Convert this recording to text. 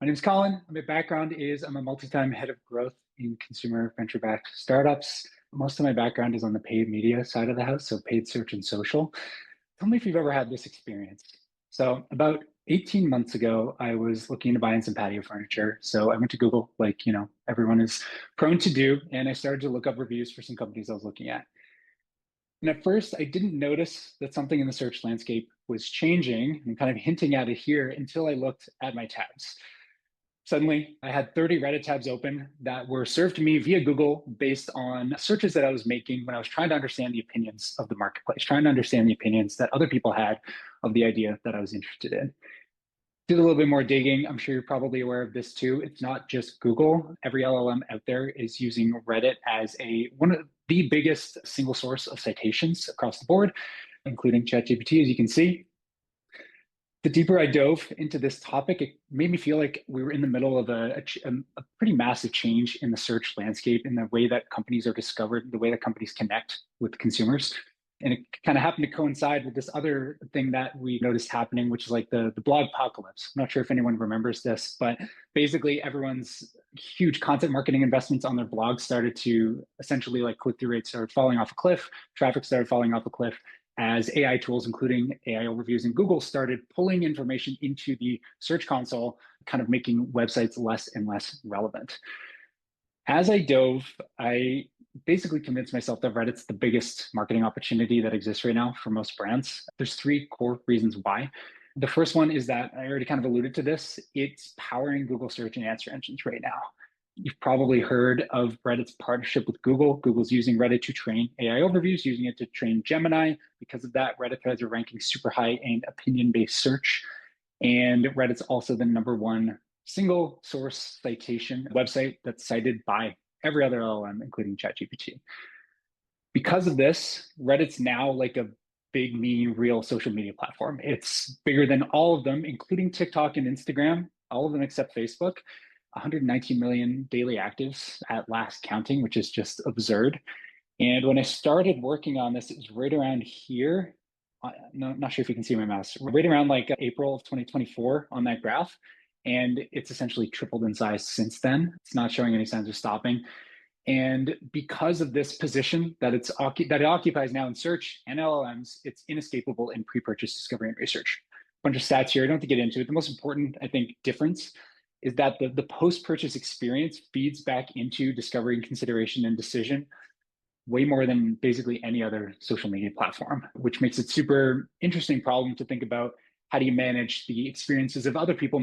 My name is Colin. My background is I'm a multi-time head of growth in consumer venture-backed startups. Most of my background is on the paid media side of the house, so paid search and social. Tell me if you've ever had this experience. So about 18 months ago, I was looking to buy in some patio furniture. So I went to Google, like, everyone is prone to do, and I started to look up reviews for some companies I was looking at. And at first, I didn't notice that something in the search landscape was changing. I'm kind of hinting at it here until I looked at my tabs. Suddenly, I had 30 Reddit tabs open that were served to me via Google based on searches that I was making when I was trying to understand the opinions of the marketplace, trying to understand the opinions that other people had of the idea that I was interested in. Did a little bit more digging. I'm sure you're probably aware of this too. It's not just Google. Every LLM out there is using Reddit as one of the biggest single source of citations across the board, including ChatGPT, as you can see. The deeper I dove into this topic, it made me feel like we were in the middle of a pretty massive change in the search landscape, in the way that companies are discovered, the way that companies connect with consumers. And it kind of happened to coincide with this other thing that we noticed happening, which is like the blog apocalypse. I'm not sure if anyone remembers this, but basically everyone's huge content marketing investments on their blogs started to essentially, like, click-through rates started falling off a cliff, traffic started falling off a cliff, as AI tools, including AI overviews and Google, started pulling information into the search console, kind of making websites less and less relevant. As I dove, I basically convinced myself that Reddit's the biggest marketing opportunity that exists right now for most brands. There's three core reasons why. The first one is that I already kind of alluded to this. It's powering Google search and answer engines right now. You've probably heard of Reddit's partnership with Google. Google's using Reddit to train AI overviews, using it to train Gemini. Because of that, Reddit threads are ranking super high in opinion-based search. And Reddit's also the number one single source citation website that's cited by every other LLM, including ChatGPT. Because of this, Reddit's now like a big, mean, real social media platform. It's bigger than all of them, including TikTok and Instagram, all of them except Facebook. 119 million daily actives at last counting, which is just absurd. And when I started working on this, it was right around here. No, not sure if you can see my mouse, right around like April of 2024 on that graph. And it's essentially tripled in size since then. It's not showing any signs of stopping. And because of this position that it occupies now in search and LLMs, it's inescapable in pre-purchase discovery and research. Bunch of stats here. I don't have to get into it. The most important, I think, difference is that the post-purchase experience feeds back into discovery and consideration and decision way more than basically any other social media platform, which makes it super interesting problem to think about. How do you manage the experiences of other people